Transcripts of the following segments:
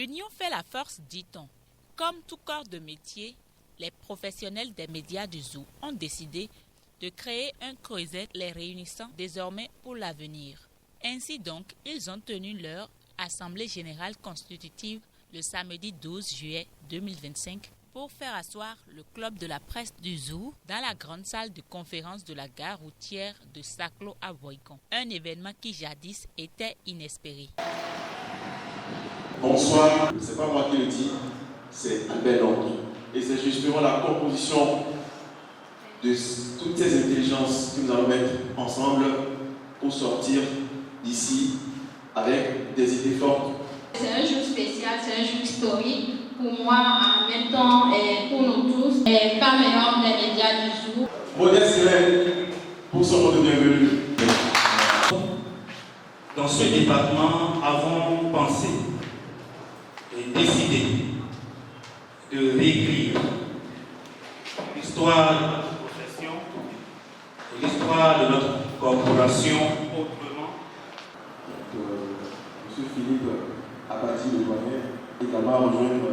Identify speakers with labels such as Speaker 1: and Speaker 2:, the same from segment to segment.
Speaker 1: L'union fait la force, dit-on. Comme tout corps de métier, les professionnels des médias du zoo ont décidé de créer un creuset les réunissant désormais pour l'avenir. Ainsi donc, ils ont tenu leur assemblée générale constitutive le samedi 12 juillet 2025 pour faire asseoir le club de la presse du zoo dans la grande salle de conférence de la gare routière de Saclo à Boycon. Un événement qui jadis était inespéré.
Speaker 2: Bonsoir, ce n'est pas moi qui le dis, c'est Albert Londres. Et c'est justement la composition de toutes ces intelligences que nous allons mettre ensemble pour sortir d'ici avec des idées fortes.
Speaker 3: C'est un jour spécial, c'est un jour historique pour moi, en même temps et pour nous tous, et femmes et hommes des médias du zoo.
Speaker 2: Modeste Hélène pour son mot de bienvenue.
Speaker 4: Dans ce département, avons pensé et décidé de réécrire l'histoire de notre profession et l'histoire de notre corporation autrement.
Speaker 2: M. Philippe Abadi, le doyen, également à rejoindre.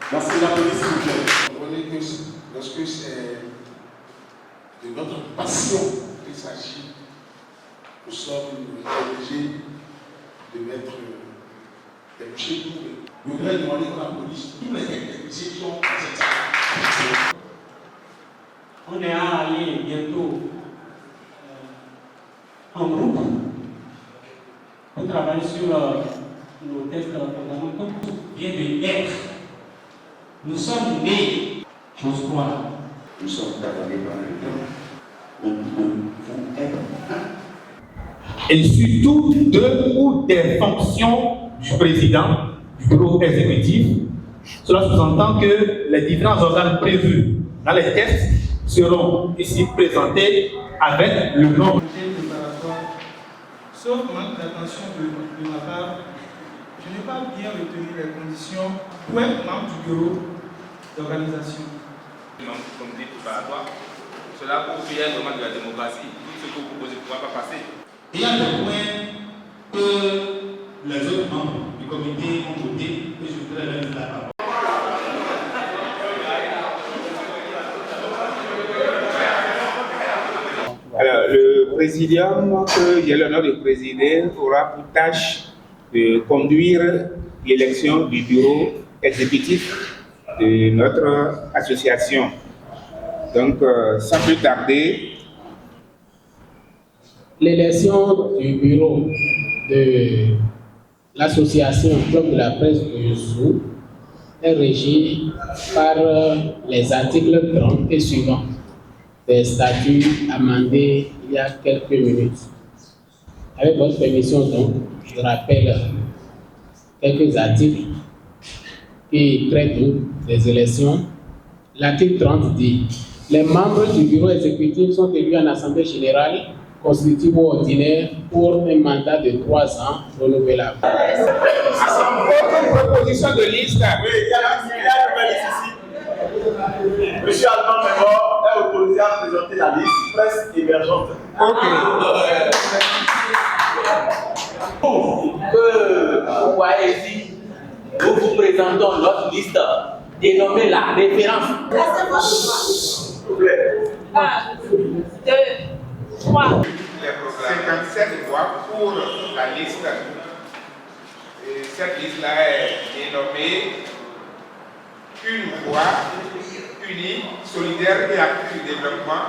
Speaker 2: Merci la police, s'il vous plaît.
Speaker 5: Vous comprenez que lorsque c'est de notre passion qu'il s'agit, nous sommes obligés de mettre des bouchées doubles. Je voudrais demander à la police tous les réquisitions à cette salle.
Speaker 6: On est allé bientôt en groupe pour travailler sur nos textes fondamentaux. Vient de naître. Nous sommes nés, j'ose croire.
Speaker 7: Nous sommes travaillés par le temps. Nous devons être un.
Speaker 4: Et surtout deux ou des fonctions du président du bureau exécutif. Cela sous-entend que les différents organes prévus dans les textes seront ici présentés avec le nom.
Speaker 8: Sauf manque d'attention de ma part, je n'ai pas bien retenu les conditions pour être membre du bureau d'organisation.
Speaker 9: Membre du comité préparatoire, cela pour faire vraiment de la démocratie. Tout ce que vous proposez ne pourra pas passer.
Speaker 4: Il y a des points que les autres membres du comité ont voté et je voudrais leur donner la parole.
Speaker 10: Alors, le présidium que j'ai l'honneur de présider aura pour tâche de conduire l'élection du bureau exécutif de notre association. Donc, sans plus tarder,
Speaker 11: l'élection du bureau de l'association Club de la presse du zoo est régie par les articles 30 et suivants des statuts amendés il y a quelques minutes. Avec votre permission, donc, je rappelle quelques articles qui traitent des élections. L'article 30 dit: les membres du bureau exécutif sont élus en assemblée générale constitutive ou ordinaire pour un mandat de 3 ans renouvelable.
Speaker 10: autre proposition de liste.
Speaker 2: Oui, il y a une liste ici. Monsieur Alban Mémor est autorisé à présenter la liste presse émergente.
Speaker 10: Ok.
Speaker 12: Vous voyez ici, nous vous présentons notre liste dénommée la référence.
Speaker 2: S'il vous plaît.
Speaker 3: 1, 2, 3.
Speaker 10: Les 57 voix pour la liste. Et cette liste-là est dénommée Une voix unie, solidaire et active du développement.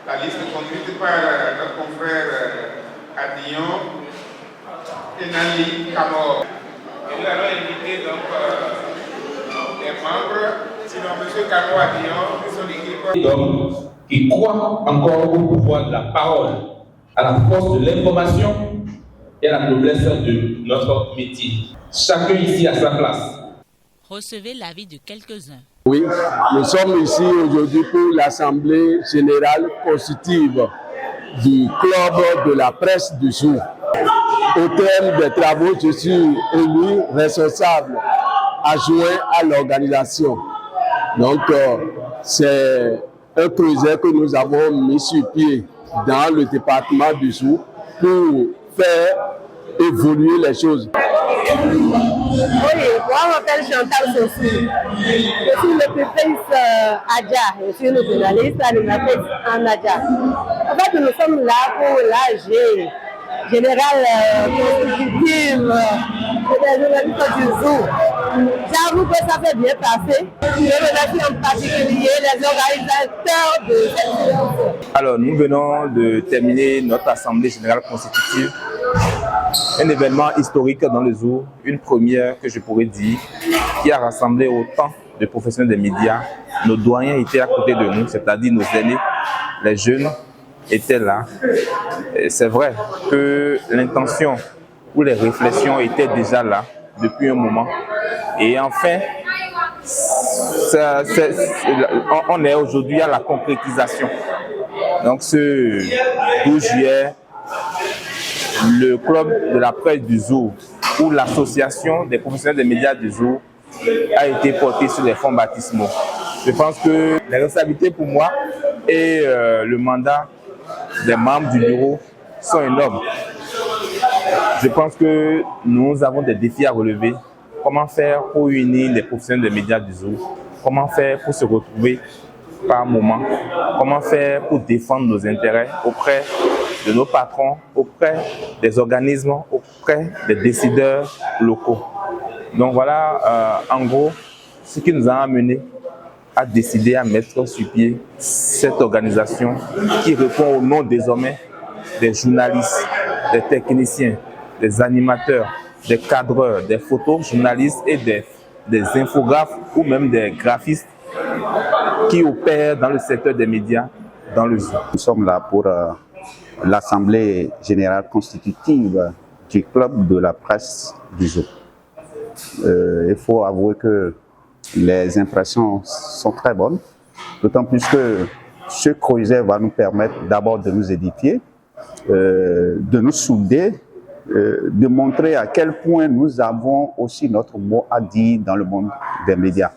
Speaker 10: La liste est conduite par notre confrère Adillon et Nali Kamor. Et nous allons inviter donc les membres, sinon M. Kamor Adillon, et son équipe.
Speaker 4: D'hommes qui croient encore au pouvoir de la parole, à la force de l'information et à la noblesse de notre métier. Chacun ici à sa place.
Speaker 1: Recevez l'avis de quelques-uns.
Speaker 13: Oui, nous sommes ici aujourd'hui pour l'Assemblée générale constitutive du club de la presse du zoo. Au terme des travaux, je suis élu responsable adjoint à l'organisation. Donc, c'est un projet que nous avons mis sur pied dans le département du zoo pour faire évoluer les choses.
Speaker 14: Oui, moi je m'appelle Chantal Sossou. Je suis l'auditrice Adja. Je suis une journaliste animatrice en Adja. En fait, nous sommes là pour l'AG générale constitutive des journalistes du Zoo. J'avoue que ça s'est bien passé. Je remercie en particulier les organisateurs de cette séance.
Speaker 9: Alors, nous venons de terminer notre Assemblée générale constitutive. Un événement historique dans le Zoo, une première que je pourrais dire, qui a rassemblé autant de professionnels des médias. Nos doyens étaient à côté de nous, c'est-à-dire nos aînés, les jeunes étaient là. C'est vrai que l'intention ou les réflexions étaient déjà là depuis un moment. Et enfin, on est aujourd'hui à la concrétisation. Donc ce 12 juillet, le club de la presse du Zoo ou l'association des professionnels des médias du Zoo a été porté sur les fonds baptismaux. Je pense que les responsabilités pour moi et le mandat des membres du bureau sont énormes. Je pense que nous avons des défis à relever. Comment faire pour unir les professionnels des médias du Zoo? Comment faire pour se retrouver par moment? Comment faire pour défendre nos intérêts auprès de nos patrons, auprès des organismes, auprès des décideurs locaux? Donc voilà, en gros, ce qui nous a amené à décider à mettre sur pied cette organisation qui répond au nom désormais des journalistes, des techniciens, des animateurs, des cadreurs, des photojournalistes et des infographes ou même des graphistes qui opèrent dans le secteur des médias dans le Zoo.
Speaker 7: Nous sommes là pour l'Assemblée générale constitutive du club de la presse du Zoo. Il faut avouer que les impressions sont très bonnes, d'autant plus que ce creuset va nous permettre d'abord de nous édifier, de nous souder, de montrer à quel point nous avons aussi notre mot à dire dans le monde des médias.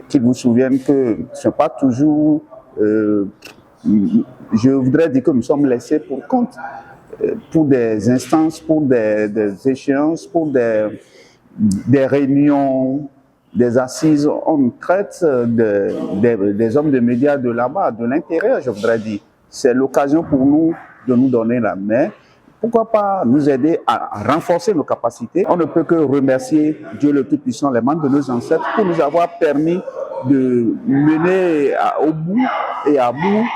Speaker 7: Qu'ils vous souviennent que ce n'est pas toujours, je voudrais dire que nous sommes laissés pour compte, pour des instances, pour des échéances, pour des réunions, des assises. On traite des hommes de médias de là-bas, de l'intérieur, je voudrais dire. C'est l'occasion pour nous de nous donner la main. Pourquoi pas nous aider à renforcer nos capacités? On ne peut que remercier Dieu le Tout-Puissant, les membres de nos ancêtres, pour nous avoir permis de mener au bout et à bout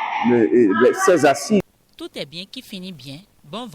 Speaker 7: ces assises.
Speaker 1: Tout est bien qui finit bien